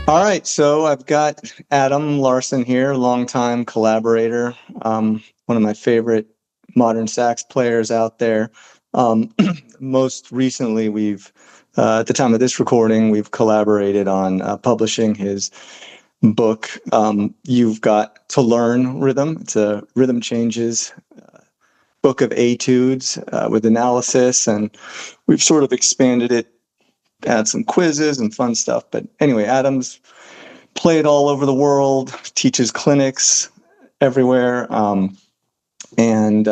All right, so I've got Adam Larson here, longtime collaborator, one of my favorite modern sax players out there. Most recently, at the time of this recording, we've collaborated on publishing his book, You've Got to Learn Rhythm. It's a rhythm changes book of etudes with analysis, and we've sort of expanded it, add some quizzes and fun stuff. But anyway, Adam's played all over the world, teaches clinics everywhere, and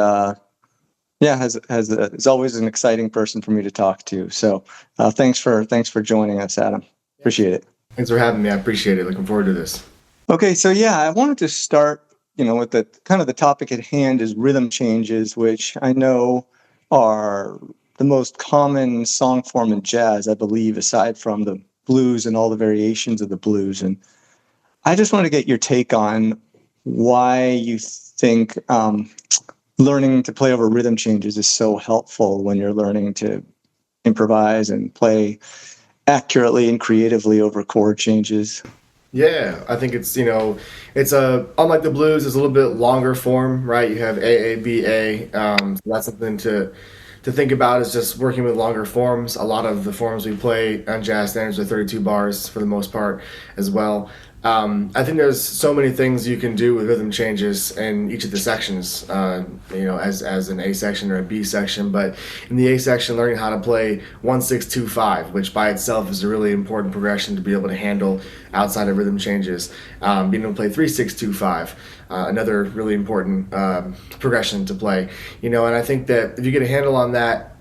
yeah, is always an exciting person for me to talk to. So thanks for joining us, Adam. Appreciate it. Thanks for having me. I appreciate it. Looking forward to this. Okay, so yeah, I wanted to start, with the kind of the topic at hand is rhythm changes, which I know are the most common song form in jazz, I believe, aside from the blues and all the variations of the blues. And I just want to get your take on why you think learning to play over rhythm changes is so helpful when you're learning to improvise and play accurately and creatively over chord changes. Yeah, I think it's unlike the blues, it's a little bit longer form, right? You have A, A, B, A. So that's something to think about is just working with longer forms. A lot of the forms we play on jazz standards are 32 bars for the most part as well. I think there's so many things you can do with rhythm changes in each of the sections, as an A section or a B section. But in the A section, learning how to play 1-6-2-5, which by itself is a really important progression to be able to handle outside of rhythm changes. Being able to play 3-6-2-5, another really important progression to play. And I think that if you get a handle on that,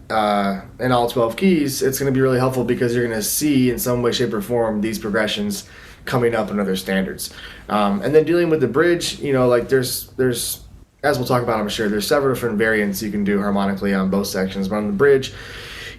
in all 12 keys, it's going to be really helpful because you're going to see in some way, shape, or form these progressions coming up in other standards. And then dealing with the bridge, there's as we'll talk about, I'm sure, there's several different variants you can do harmonically on both sections. But on the bridge,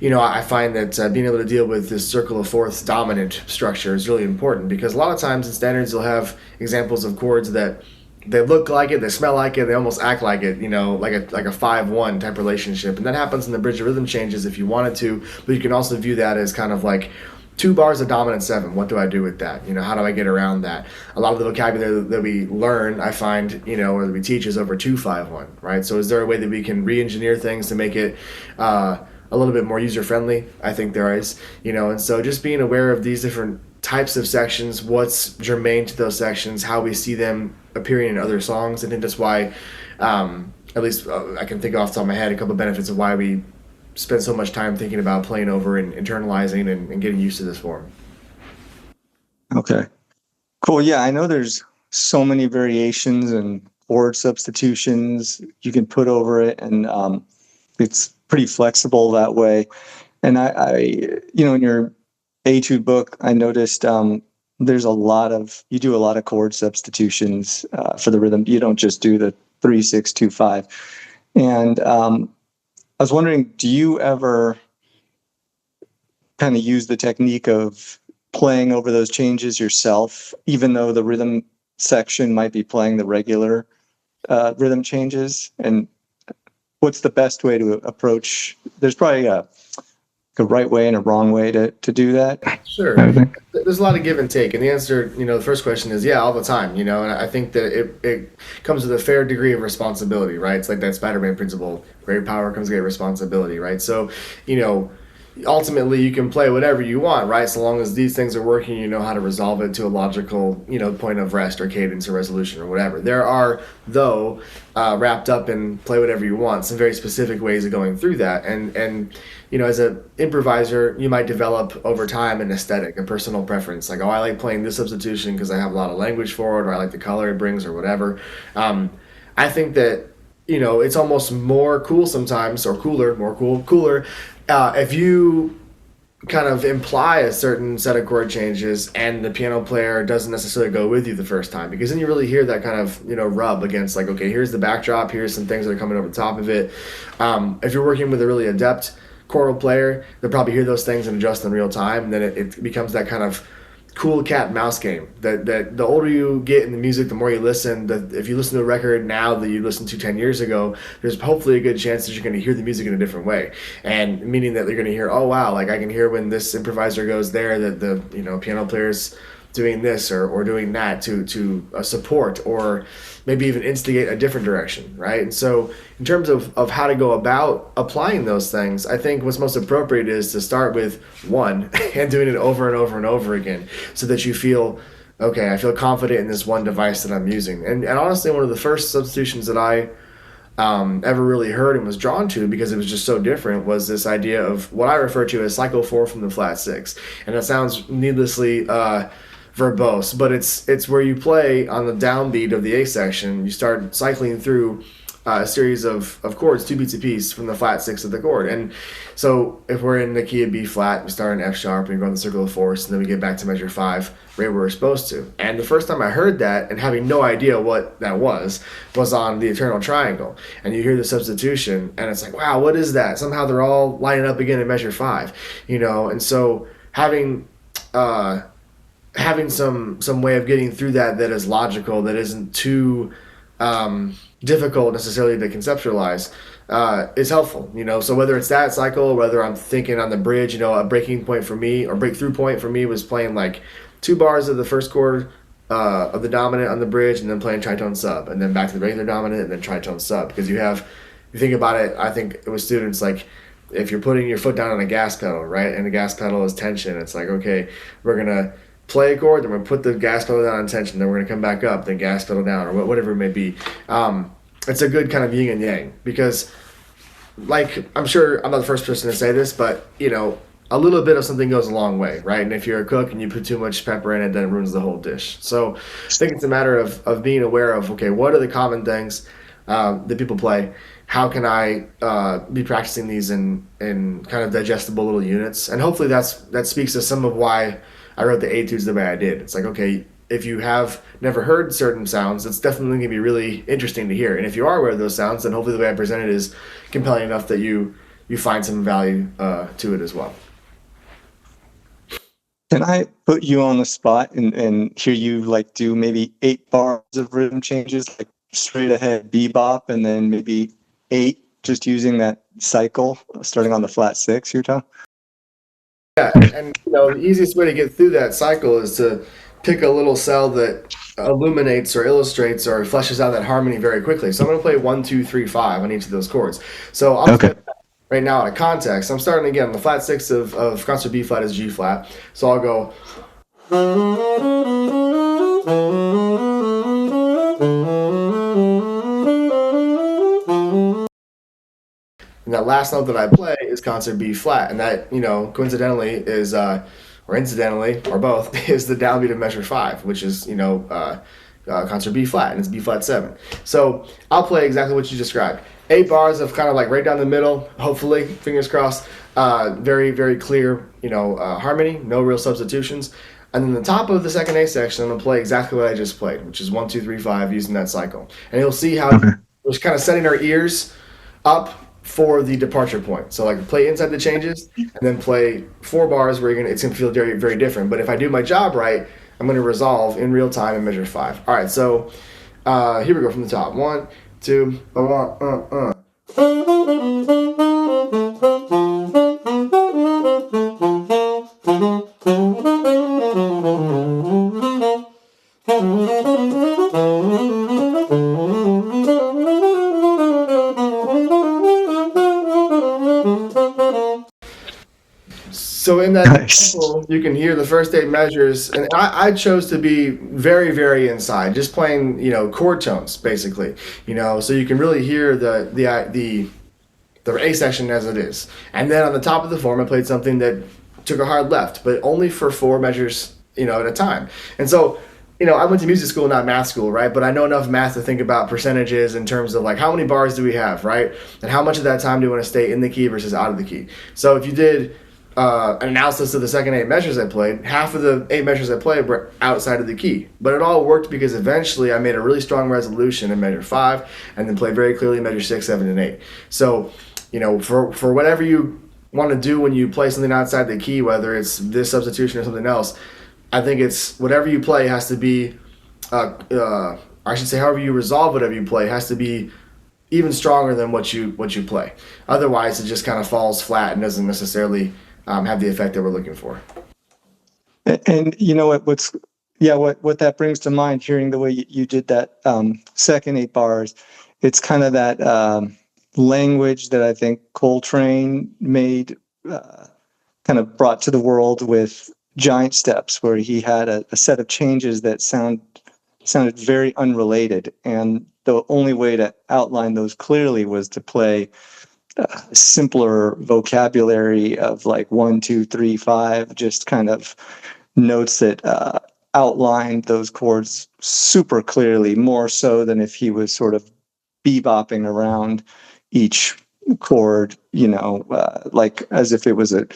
I find that being able to deal with this circle of fourths dominant structure is really important because a lot of times in standards you'll have examples of chords that they look like it, they smell like it, they almost act like it, like a 5-1 type relationship. And that happens in the bridge of rhythm changes if you wanted to, but you can also view that as kind of like 2 bars of dominant 7. What do I do with that? How do I get around that? A lot of the vocabulary that we learn, I find, or that we teach is over 2-5-1, right? So is there a way that we can re-engineer things to make it a little bit more user-friendly? I think there is, and so just being aware of these different types of sections, what's germane to those sections, how we see them appearing in other songs. I think that's why, at least I can think off the top of my head, a couple of benefits of why we spend so much time thinking about playing over and internalizing and getting used to this form. Okay, cool. Yeah, I know there's so many variations and chord substitutions you can put over it, and it's pretty flexible that way. And I in your etude book, I noticed there's you do a lot of chord substitutions for the rhythm. You don't just do the 3-6-2-5. And I was wondering, do you ever kind of use the technique of playing over those changes yourself, even though the rhythm section might be playing the regular rhythm changes? And what's the best way to approach? There's probably a right way and a wrong way to do that. Sure. There's a lot of give and take. And the answer, the first question is, yeah, all the time, and I think that it comes with a fair degree of responsibility, right? It's like that Spider-Man principle, great power comes great responsibility, right? So, ultimately you can play whatever you want, right? So long as these things are working, you know how to resolve it to a logical, point of rest or cadence or resolution or whatever. There are, though, wrapped up in play whatever you want, some very specific ways of going through that. And as an improviser, you might develop over time an aesthetic, a personal preference. Like, I like playing this substitution because I have a lot of language for it, or I like the color it brings, or whatever. I think that, it's almost more cool sometimes, or cooler, if you kind of imply a certain set of chord changes and the piano player doesn't necessarily go with you the first time, because then you really hear that kind of rub against, like, okay, here's the backdrop, here's some things that are coming over the top of it. If you're working with a really adept choral player, they'll probably hear those things and adjust in real time, and then it becomes that kind of cool cat and mouse game that the older you get in the music, the more you listen. That if you listen to a record now that you listened to 10 years ago, there's hopefully a good chance that you're going to hear the music in a different way, and meaning that you're going to hear, oh wow, like I can hear when this improviser goes there, that the piano player's doing this or doing that to support or maybe even instigate a different direction, right? And so in terms of how to go about applying those things, I think what's most appropriate is to start with one and doing it over and over and over again so that you feel, okay, I feel confident in this one device that I'm using. And honestly, one of the first substitutions that I ever really heard and was drawn to, because it was just so different, was this idea of what I refer to as cycle 4 from the flat 6. And that sounds needlessly verbose, but it's where you play on the downbeat of the A section. You start cycling through a series of chords, 2 beats apiece from the flat 6 of the chord. And so if we're in the key of B flat, we start in F sharp and we go in the circle of fourths, and then we get back to measure 5 right where we're supposed to. And the first time I heard that, and having no idea what that was on the Eternal Triangle. And you hear the substitution and it's like, wow, what is that? Somehow they're all lining up again in measure 5, and so having some way of getting through that is logical, that isn't too difficult necessarily to conceptualize, is helpful. So whether it's that cycle, whether I'm thinking on the bridge, a breaking point for me or breakthrough point for me was playing like 2 bars of the first chord of the dominant on the bridge, and then playing tritone sub, and then back to the regular dominant, and then tritone sub. Because you think about it, I think with students, like if you're putting your foot down on a gas pedal, right, and the gas pedal is tension, it's like, okay, we're gonna play a chord, then we're going to put the gas pedal down on tension, then we're going to come back up, then gas pedal down, or whatever it may be. It's a good kind of yin and yang, because, like, I'm sure I'm not the first person to say this, but, a little bit of something goes a long way, right? And if you're a cook and you put too much pepper in it, then it ruins the whole dish. So I think it's a matter of being aware of, okay, what are the common things that people play? How can I be practicing these in kind of digestible little units? And hopefully that speaks to some of why I wrote the etudes the way I did. It's like, okay, if you have never heard certain sounds, it's definitely going to be really interesting to hear. And if you are aware of those sounds, then hopefully the way I present it is compelling enough that you find some value to it as well. Can I put you on the spot and hear you like do maybe 8 bars of rhythm changes, like straight ahead bebop, and then maybe 8 just using that cycle starting on the flat 6 you're talking? Yeah, and the easiest way to get through that cycle is to pick a little cell that illuminates or illustrates or fleshes out that harmony very quickly. So I'm going to play 1, 2, 3, 5 on each of those chords. So I'm okay. Right now out of context, I'm starting again on the flat 6 of concert B flat is G flat. So I'll go. And that last note that I play is concert B flat, and that coincidentally is or incidentally or both is the downbeat of measure 5, which is concert B flat, and it's B flat 7. So I'll play exactly what you described. 8 bars of kind of like right down the middle, hopefully, fingers crossed, very, very clear, harmony, no real substitutions. And then the top of the second A section, I'm going to play exactly what I just played, which is 1, 2, 3, 5, using that cycle. And you'll see how we're kind of setting our ears up for the departure point. So like play inside the changes, and then play 4 bars where it's going to feel very, very different. But if I do my job right, I'm going to resolve in real time in measure 5. All right, so here we go from the top. 1, 2, 1. So in that example, you can hear the first 8 measures, and I chose to be very, very inside, just playing, chord tones basically, so you can really hear the A section as it is. And then on the top of the form, I played something that took a hard left, but only for 4 measures, at a time. And so, I went to music school, not math school, right? But I know enough math to think about percentages in terms of like how many bars do we have, right? And how much of that time do you want to stay in the key versus out of the key? So if you did an analysis of the second 8 measures I played, half of the 8 measures I played were outside of the key. But it all worked because eventually I made a really strong resolution in measure 5 and then played very clearly measure 6, 7, and 8. So, for whatever you want to do when you play something outside the key, whether it's this substitution or something else, I think it's whatever you play has to be, I should say however you resolve whatever you play has to be even stronger than what you play. Otherwise, it just kind of falls flat and doesn't necessarily have the effect that we're looking for. And you know what's yeah, what that brings to mind, hearing the way you did that second 8 bars, it's kind of that language that I think Coltrane made, kind of brought to the world with Giant Steps, where he had a set of changes that sounded very unrelated, and the only way to outline those clearly was to play a simpler vocabulary of like 1, 2, 3, 5, just kind of notes that outlined those chords super clearly, more so than if he was sort of bebopping around each chord, like as if it was a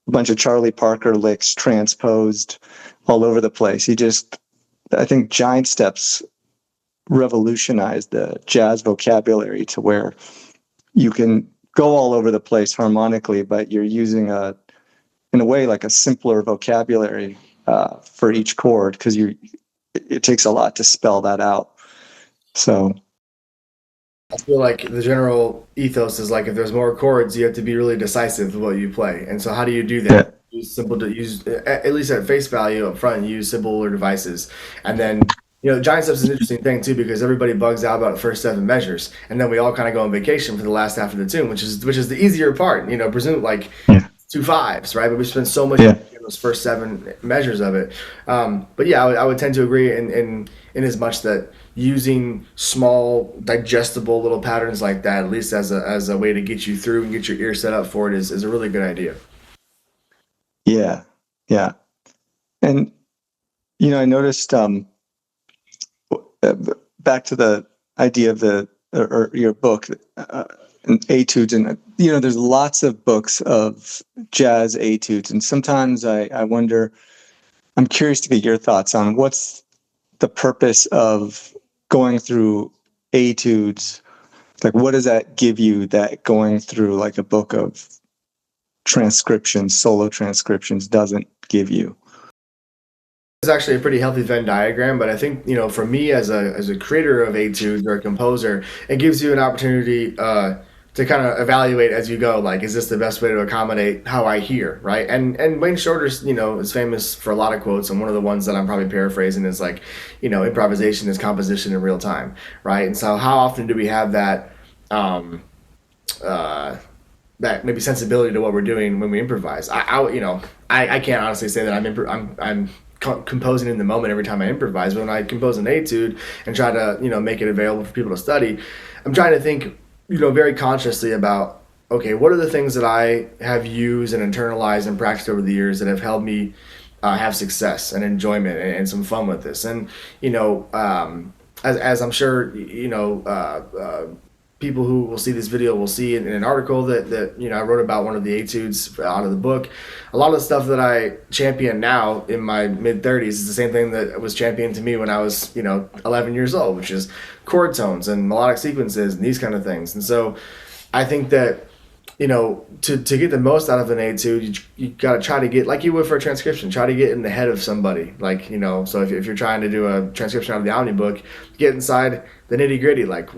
bunch of Charlie Parker licks transposed all over the place. I think Giant Steps revolutionized the jazz vocabulary to where you can go all over the place harmonically, but you're using in a way, like a simpler vocabulary for each chord, because it takes a lot to spell that out. So I feel like the general ethos is like if there's more chords, you have to be really decisive with what you play. And so, how do you do yeah, that? Use simple to use at least at face value up front. Use simpler devices, and then giant steps is an interesting thing too because everybody bugs out about the first 7 measures, and then we all kind of go on vacation for the last half of the tune, which is the easier part. Presume like yeah, 2 5s, right? But we spend so much yeah, in those first 7 measures of it. But yeah, I would tend to agree in as much that using small, digestible little patterns like that, at least as a way to get you through and get your ear set up for it, is a really good idea. yeah, yeah. And I noticed uh, back to the idea of or your book, and etudes, and there's lots of books of jazz etudes, and sometimes I wonder. I'm curious to get your thoughts on what's the purpose of going through etudes. Like, what does that give you that going through like a book of transcriptions, solo transcriptions, doesn't give you? It's actually a pretty healthy Venn diagram, but I think for me as a creator of etudes or a composer, it gives you an opportunity to kind of evaluate as you go. Like, is this the best way to accommodate how I hear, right? And Wayne Shorter's is famous for a lot of quotes, and one of the ones that I'm probably paraphrasing is like, improvisation is composition in real time, right? And so, how often do we have that? That maybe sensibility to what we're doing when we improvise. I can't honestly say that I'm composing in the moment every time I improvise. But when I compose an etude and try to make it available for people to study, I'm trying to think very consciously about, okay, what are the things that I have used and internalized and practiced over the years that have helped me have success and enjoyment and some fun with this. And as I'm sure people who will see this video will see in an article that I wrote about one of the etudes out of the book. A lot of the stuff that I champion now in my mid-30s is the same thing that was championed to me when I was 11 years old, which is chord tones and melodic sequences and these kind of things. And so I think that to get the most out of an etude, you got to try to get, like you would for a transcription, try to get in the head of somebody. Like, so if you're trying to do a transcription out of the Omni book, get inside the nitty gritty. Like,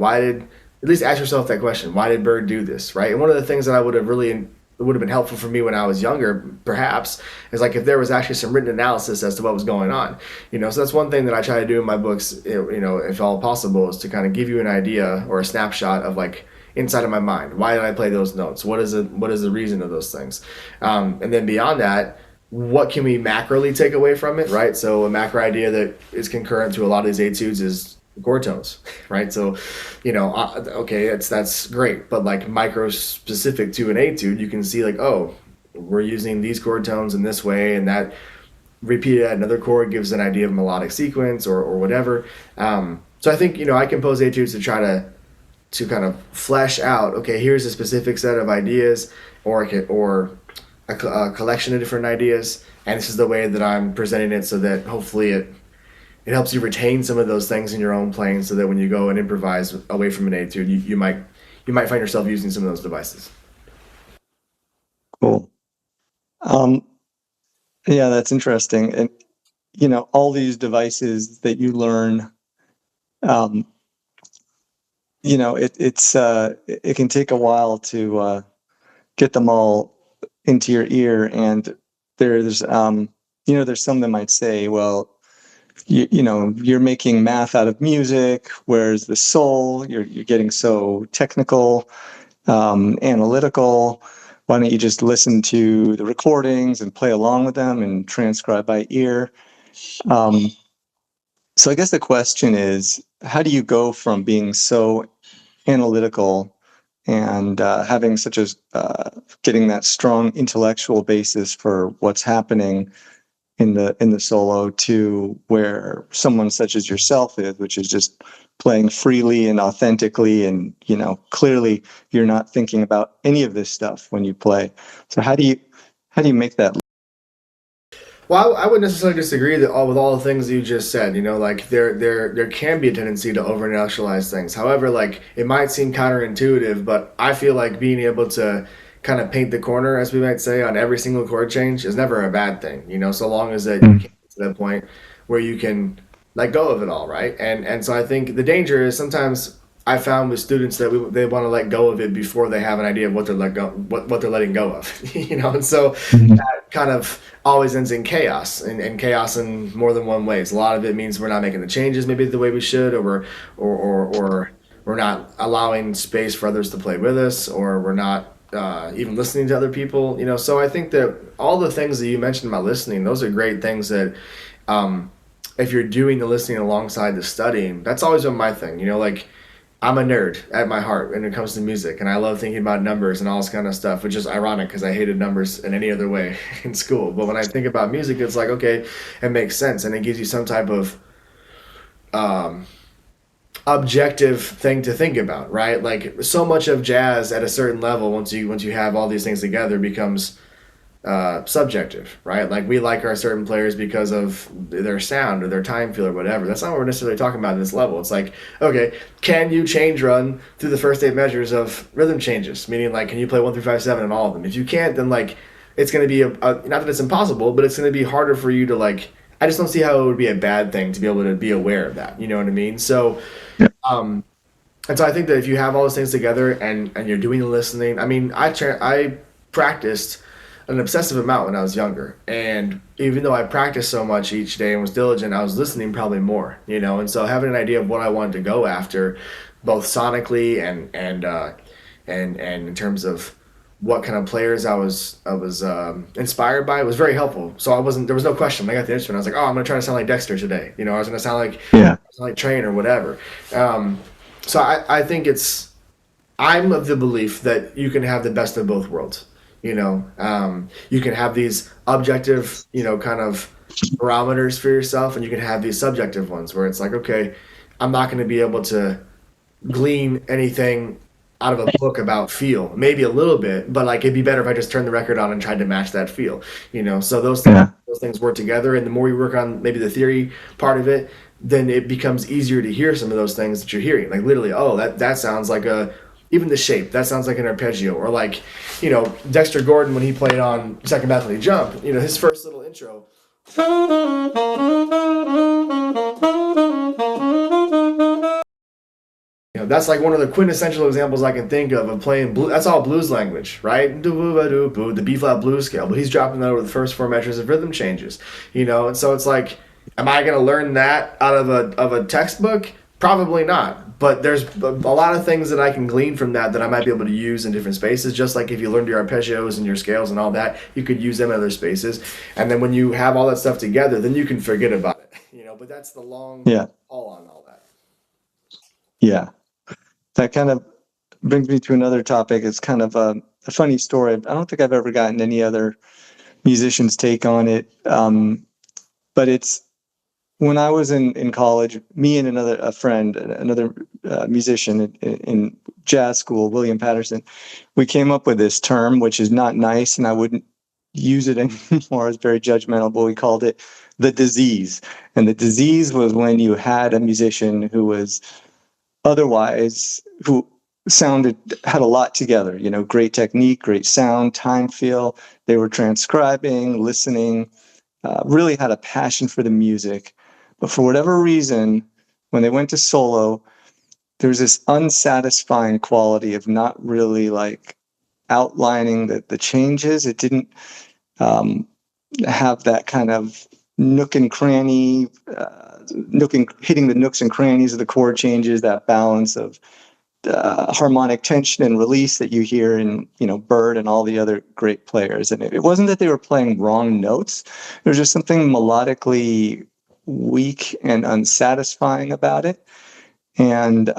at least ask yourself that question. Why did Bird do this, right? And one of the things that would have been helpful for me when I was younger, perhaps, is like if there was actually some written analysis as to what was going on. So that's one thing that I try to do in my books, if all possible, is to kind of give you an idea or a snapshot of like inside of my mind. Why did I play those notes? What is the reason of those things? And then beyond that, what can we macroly take away from it, right? So a macro idea that is concurrent to a lot of these etudes is chord tones, right? So, okay, that's great, but like micro specific to an etude, you can see like, oh, we're using these chord tones in this way, and that repeated at another chord gives an idea of melodic sequence or whatever. So I think I compose etudes to try to kind of flesh out, okay, here's a specific set of ideas or a collection of different ideas, and this is the way that I'm presenting it so that hopefully it helps you retain some of those things in your own playing so that when you go and improvise away from an etude, you might find yourself using some of those devices. Cool. Yeah, that's interesting. And, all these devices that you learn, it can take a while to get them all into your ear. And there's some that might say, well, you're making math out of music, whereas the soul, you're getting so technical, analytical. Why don't you just listen to the recordings and play along with them and transcribe by ear? So I guess the question is, how do you go from being so analytical and having such a getting that strong intellectual basis for what's happening in the solo to where someone such as yourself is, which is just playing freely and authentically, and clearly you're not thinking about any of this stuff when you play. So how do you make that? Well, I would necessarily disagree with all the things you just said. Like there can be a tendency to over intellectualize things. However, like it might seem counterintuitive, but I feel like being able to kind of paint the corner, as we might say, on every single chord change is never a bad thing. So long as that you get to that point where you can let go of it all, right? And so I think the danger is sometimes I found with students that they want to let go of it before they have an idea of what they're letting go of, and so that kind of always ends in chaos, and chaos in more than one ways. A lot of it means we're not making the changes maybe the way we should, or we're not allowing space for others to play with us, or we're not even listening to other people. So I think that all the things that you mentioned about listening, those are great things that if you're doing the listening alongside the studying, that's always been my thing. Like I'm a nerd at my heart when it comes to music, and I love thinking about numbers and all this kind of stuff, which is ironic because I hated numbers in any other way in school. But when I think about music, it's like, okay, it makes sense, and it gives you some type of objective thing to think about, right? Like so much of jazz at a certain level, once you have all these things together, becomes subjective, right? Like we like our certain players because of their sound or their time feel or whatever. That's not what we're necessarily talking about at this level. It's like, okay, can you change run through the first 8 measures of rhythm changes? Meaning, like, can you play 1 through 5 7 on all of them? If you can't, then like it's going to be not that it's impossible, but it's going to be harder for you to like. I just don't see how it would be a bad thing to be able to be aware of that. You know what I mean? So, and so I think that if you have all those things together and you're doing the listening, I mean, I practiced an obsessive amount when I was younger, and even though I practiced so much each day and was diligent, I was listening probably more, and so having an idea of what I wanted to go after, both sonically and in terms of what kind of players I was inspired by, was very helpful. So there was no question when I got the instrument. I was like, oh, I'm gonna try to sound like Dexter today. I was gonna sound like Train or whatever. So I think I'm of the belief that you can have the best of both worlds. You can have these objective, kind of barometers for yourself, and you can have these subjective ones where it's like, okay, I'm not going to be able to glean anything out of a book about feel, maybe a little bit, but like it'd be better if I just turned the record on and tried to match that feel. So those things work together, and the more you work on maybe the theory part of it, then it becomes easier to hear some of those things that you're hearing. Like literally, oh, that sounds like even the shape, that sounds like an arpeggio. Or like, Dexter Gordon, when he played on Second Balcony Jump, his first little intro. That's like one of the quintessential examples I can think of playing blues. That's all blues language, right? The B flat blues scale, but he's dropping that over the first 4 measures of rhythm changes, and so it's like, am I going to learn that out of a textbook? Probably not. But there's a lot of things that I can glean from that I might be able to use in different spaces. Just like if you learned your arpeggios and your scales and all that, you could use them in other spaces. And then when you have all that stuff together, then you can forget about it. But that's the long haul on all that. Yeah. That kind of brings me to another topic. It's kind of a funny story. I don't think I've ever gotten any other musician's take on it. But it's when I was in college, me and another musician in jazz school, William Patterson, we came up with this term, which is not nice, and I wouldn't use it anymore. It's very judgmental, but we called it the disease. And the disease was when you had a musician who was who had a lot together, great technique, great sound, time feel. They were transcribing, listening, really had a passion for the music. But for whatever reason, when they went to solo, there was this unsatisfying quality of not really like outlining the changes. It didn't have that kind of nook and cranny, hitting the nooks and crannies of the chord changes, that balance of harmonic tension and release that you hear in, Bird and all the other great players. And it wasn't that they were playing wrong notes. There was just something melodically weak and unsatisfying about it. And,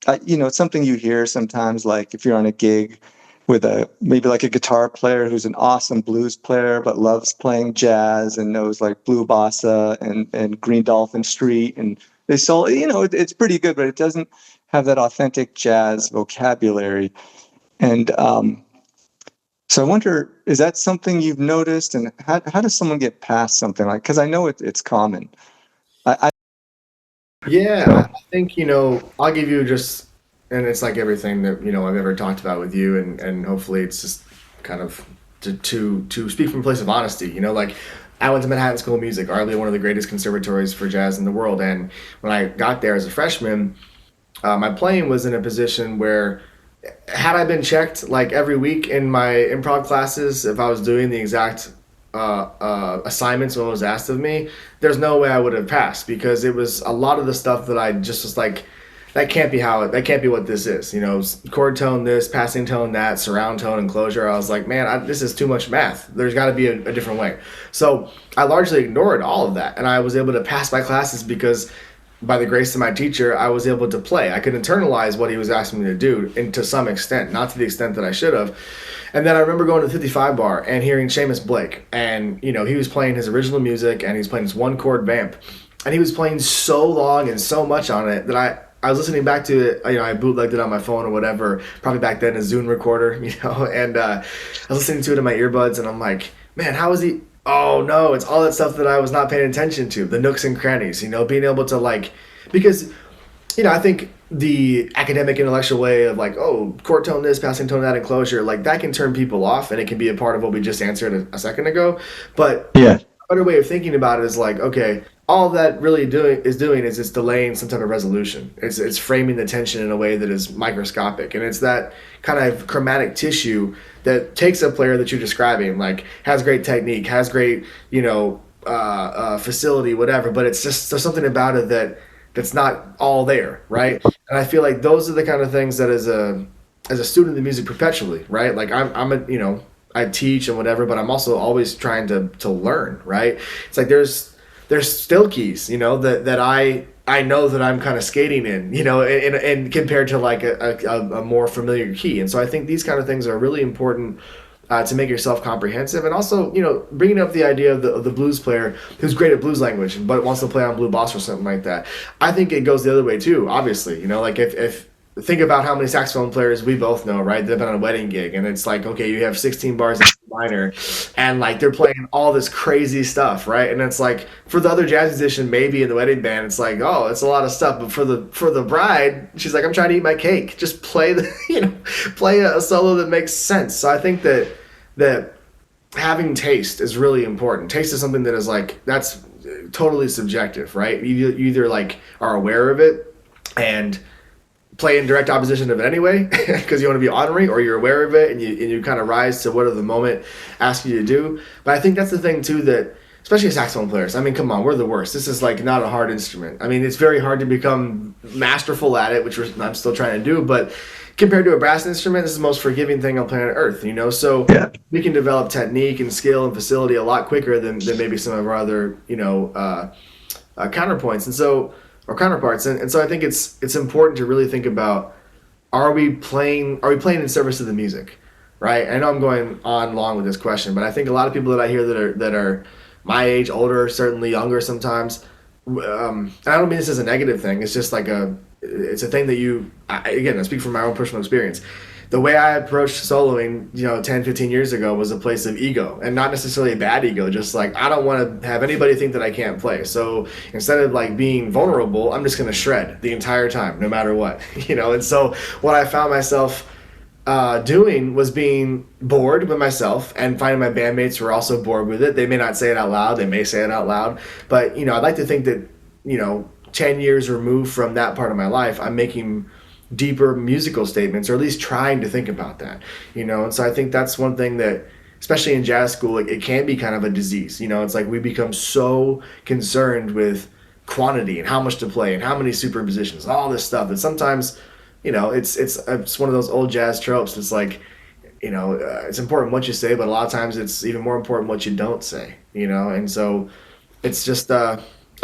it's something you hear sometimes, like if you're on a gig with maybe like a guitar player who's an awesome blues player, but loves playing jazz and knows like Blue Bossa and Green Dolphin Street. And they still, it's pretty good, but it doesn't have that authentic jazz vocabulary. And so I wonder, is that something you've noticed? And how does someone get past something like, because I know it's common. Yeah, I think, I'll give you just, and it's like everything that, I've ever talked about with you, and hopefully it's just kind of to speak from a place of honesty, like I went to Manhattan School of Music, arguably one of the greatest conservatories for jazz in the world. And when I got there as a freshman, my playing was in a position where, had I been checked like every week in my improv classes, if I was doing the exact assignments when it was asked of me, there's no way I would have passed, because it was a lot of the stuff that I just was like, that can't be what this is. Chord tone this, passing tone that, surround tone, and closure. I was like, man, this is too much math. There's got to be a different way. So I largely ignored all of that, and I was able to pass my classes because, by the grace of my teacher, I was able to play. I could internalize what he was asking me to do, and to some extent, not to the extent that I should have. And then I remember going to the 55 bar and hearing Seamus Blake, and he was playing his original music, and he's playing this one chord vamp, and he was playing so long and so much on it that I was listening back to it. I bootlegged it on my phone or whatever, probably back then a Zune recorder, and I was listening to it in my earbuds, and I'm like, man, how is he? Oh no, it's all that stuff that I was not paying attention to, the nooks and crannies, being able to because, I think the academic intellectual way of chord tone this, passing tone that, and closure, that can turn people off, and it can be a part of what we just answered a second ago. But yeah, a better way of thinking about it is okay, all that really is it's delaying some type of resolution. It's framing the tension in a way that is microscopic, and it's that kind of chromatic tissue that takes a player that you're describing, has great technique, has great facility, whatever, but it's just, there's something about it that's not all there, right? And I feel like those are the kind of things that as a student of music perpetually, right? I teach and whatever, but I'm also always trying to learn, right? It's there's still keys, that I know that I'm kind of skating in, and compared to a more familiar key. And so I think these kind of things are really important to make yourself comprehensive, and also, bringing up the idea of the blues player who's great at blues language but wants to play on Blue Boss or something like that. I think it goes the other way too, obviously. If think about how many saxophone players we both know, right? They've been on a wedding gig, and it's okay, you have 16 bars in minor, and they're playing all this crazy stuff, right? And it's for the other jazz musician, maybe in the wedding band, it's oh, it's a lot of stuff. But for the bride, she's I'm trying to eat my cake. Just play play a solo that makes sense. So I think that having taste is really important. Taste is something that is that's totally subjective, right? You either are aware of it and play in direct opposition of it anyway because you want to be honoring, or you're aware of it and you kind of rise to whatever the moment asks you to do. But I think that's the thing too, that especially saxophone players, come on, we're the worst. This is not a hard instrument. It's very hard to become masterful at it, which I'm still trying to do, but compared to a brass instrument, this is the most forgiving thing on planet Earth, So yeah, we can develop technique and skill and facility a lot quicker than maybe some of our other counterpoints or counterparts. And so I think it's important to really think about, are we playing in service of the music, right? I know I'm going on long with this question, but I think a lot of people that I hear that are my age, older, certainly younger sometimes, and I don't mean this as a negative thing, it's just it's a thing that I speak from my own personal experience. The way I approached soloing, 10, 15 years ago was a place of ego, and not necessarily a bad ego, just I don't want to have anybody think that I can't play. So instead of being vulnerable, I'm just going to shred the entire time, no matter what, And so what I found myself doing was being bored with myself, and finding my bandmates were also bored with it. They may not say it out loud, they may say it out loud, but I'd like to think that 10 years removed from that part of my life, I'm making deeper musical statements, or at least trying to think about that, And so I think that's one thing that especially in jazz school, it can be kind of a disease. You know, it's like we become so concerned with quantity and how much to play and how many superpositions, all this stuff that sometimes, you know, it's one of those old jazz tropes. It's like, you know, it's important what you say, but a lot of times it's even more important what you don't say. You know, and so it's just I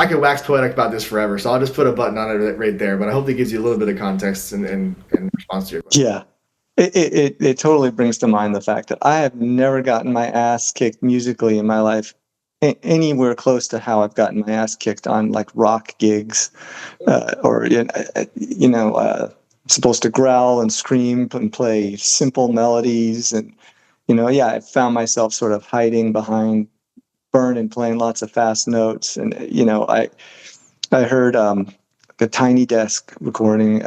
could wax poetic about this forever, so I'll just put a button on it right there. But I hope that gives you a little bit of context and response to your question. Yeah. It totally brings to mind the fact that I have never gotten my ass kicked musically in my life anywhere close to how I've gotten my ass kicked on like rock gigs, or supposed to growl and scream and play simple melodies, and yeah, I found myself sort of hiding behind Burn and playing lots of fast notes, and I heard a Tiny Desk recording.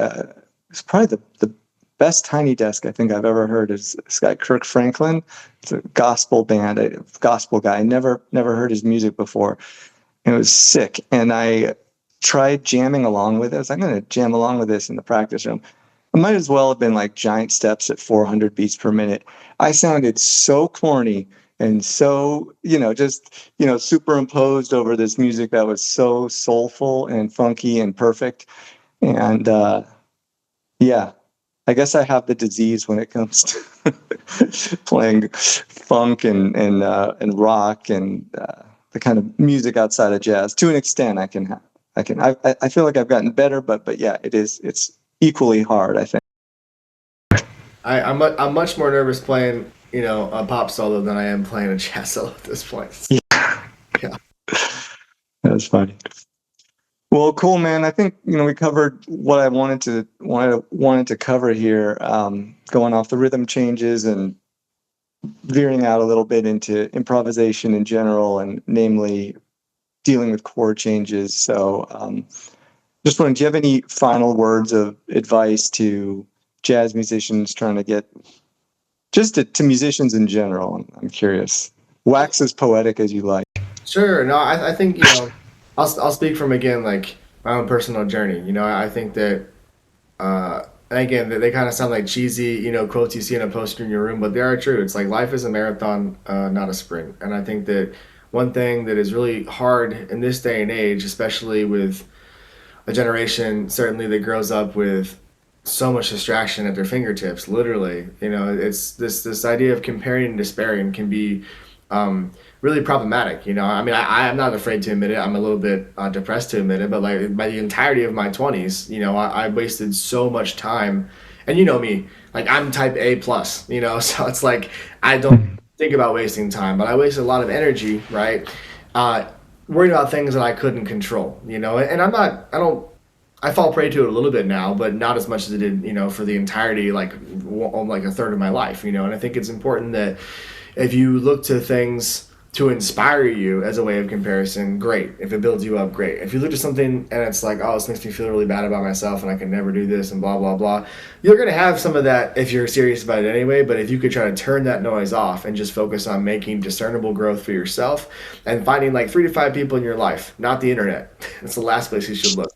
It's probably the best Tiny Desk I think I've ever heard is this guy Kirk Franklin. It's a gospel band, a gospel guy. I never heard his music before. It was sick, and I tried jamming along with it. I was like, I'm going to jam along with this in the practice room. It might as well have been like giant steps at 400 beats per minute. I sounded so corny and so, just, superimposed over this music that was so soulful and funky and perfect. And yeah, I guess I have the disease when it comes to playing funk and rock and the kind of music outside of jazz. To an extent, I feel like I've gotten better, but yeah, it's equally hard, I think. I'm much more nervous playing, a pop solo than I am playing a jazz solo at this point. Yeah. Yeah. That's funny. Well, cool, man. I think we covered what I wanted to cover here. Going off the rhythm changes and veering out a little bit into improvisation in general, and namely dealing with chord changes. So, just wondering, do you have any final words of advice to jazz musicians trying to get, just to musicians in general? I'm curious. Wax as poetic as you like. Sure. No, I think, I'll speak from, again, like my own personal journey. I think that, again, they kind of sound like cheesy, quotes you see in a poster in your room, but they are true. It's like life is a marathon, not a sprint. And I think that one thing that is really hard in this day and age, especially with a generation certainly that grows up with so much distraction at their fingertips, literally, it's this idea of comparing and despairing can be really problematic. I mean, I'm not afraid to admit it. I'm a little bit depressed to admit it, but like by the entirety of my 20s, I wasted so much time. And me, like I'm type A plus, so it's like I don't think about wasting time, but I wasted a lot of energy, right? Worried about things that I couldn't control, and I fall prey to it a little bit now, but not as much as it did, for the entirety, like a third of my life, and I think it's important that if you look to things to inspire you as a way of comparison, great. If it builds you up, great. If you look at something and it's like, oh, this makes me feel really bad about myself and I can never do this and blah, blah, blah, you're going to have some of that if you're serious about it anyway. But if you could try to turn that noise off and just focus on making discernible growth for yourself and finding like 3 to 5 people in your life, not the internet. It's the last place you should look.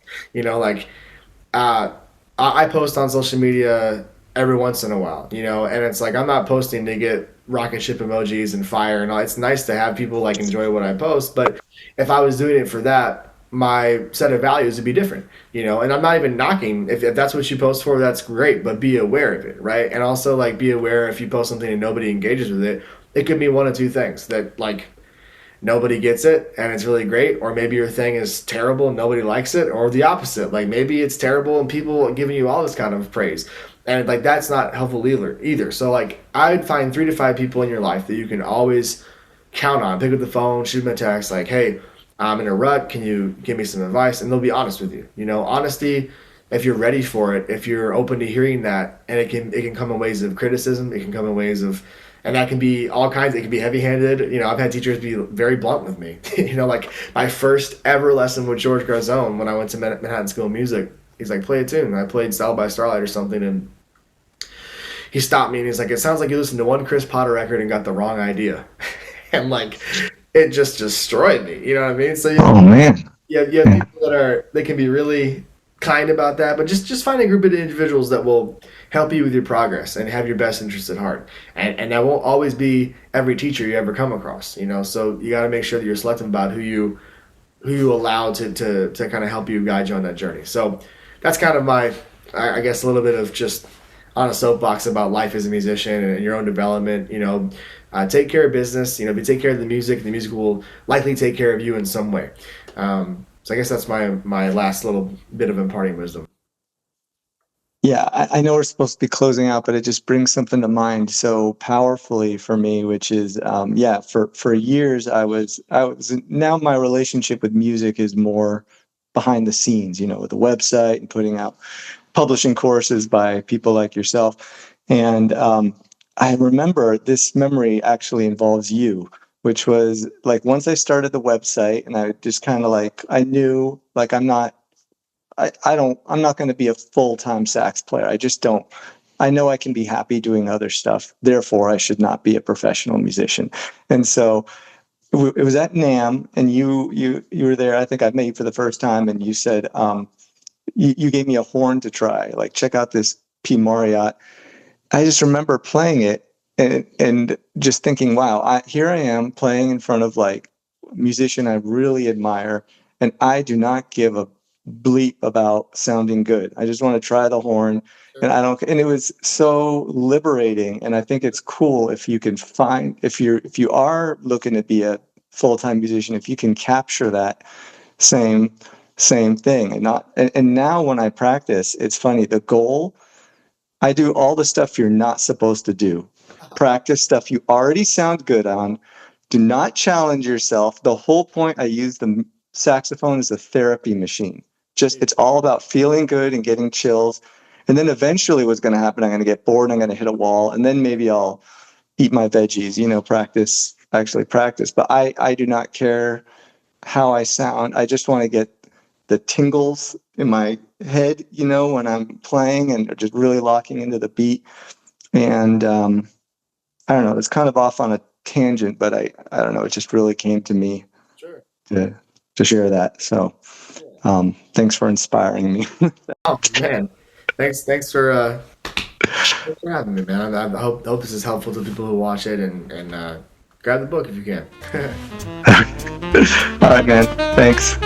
I post on social media every once in a while, and it's like I'm not posting to get rocket ship emojis and fire and all. It's nice to have people like enjoy what I post, but if I was doing it for that, my set of values would be different, and I'm not even knocking if that's what you post for, that's great, but be aware of it, right? And also like be aware if you post something and nobody engages with it, it could be one of two things: that like nobody gets it and it's really great, or maybe your thing is terrible and nobody likes it, or the opposite, like maybe it's terrible and people are giving you all this kind of praise. And like that's not helpful either. So like I'd find 3 to 5 people in your life that you can always count on. Pick up the phone, shoot them a text, like, hey, I'm in a rut. Can you give me some advice? And they'll be honest with you. Honesty, if you're ready for it, if you're open to hearing that, and it can come in ways of criticism, it can come in ways of, and that can be all kinds. It can be heavy-handed. I've had teachers be very blunt with me. Like my first ever lesson with George Garzone when I went to Manhattan School of Music. He's like, play a tune. And I played Style by Starlight or something, and he stopped me and he's like, it sounds like you listened to one Chris Potter record and got the wrong idea. And like, it just destroyed me. You know what I mean? So oh man, you have people that can be really kind about that, but just find a group of individuals that will help you with your progress and have your best interests at heart. And that won't always be every teacher you ever come across, you know. So you got to make sure that you're selective about who you allow to kind of help you, guide you on that journey. So that's kind of my, I guess, a little bit of just on a soapbox about life as a musician and your own development. You know, take care of business. You know, if you take care of the music will likely take care of you in some way. So I guess that's my last little bit of imparting wisdom. Yeah, I know we're supposed to be closing out, but it just brings something to mind so powerfully for me, which is, yeah, for years I was now my relationship with music is more behind the scenes, you know, with the website and putting out publishing courses by people like yourself. And I remember this memory actually involves you, which was like once I started the website and I just kind of like, I knew like I'm not going to be a full-time sax player. I just don't. I know I can be happy doing other stuff. Therefore, I should not be a professional musician. And so it was at NAMM, and you were there. I think I met you for the first time, and you said you gave me a horn to try. Like, check out this P. Marriott. I just remember playing it and just thinking, wow, here I am playing in front of like a musician I really admire, and I do not give a bleep about sounding good. I just want to try the horn, and I don't. And it was so liberating, and I think it's cool if you can find if you are looking to be a full-time musician, if you can capture that same thing and not and now when I practice, it's funny, the goal I do all the stuff you're not supposed to do. Practice stuff you already sound good on. Do not challenge yourself. The whole point I use the saxophone as a therapy machine. Just it's all about feeling good and getting chills. And then eventually what's going to happen, I'm going to get bored, I'm going to hit a wall, and then maybe I'll eat my veggies, you know, actually practice. But I do not care how I sound. I just want to get the tingles in my head, you know, when I'm playing and just really locking into the beat. And I don't know, it's kind of off on a tangent, but I don't know, it just really came to me Sure. to share that. So thanks for inspiring me. Oh man, thanks for having me, man. I hope this is helpful to people who watch it and grab the book if you can. All right, man. Thanks.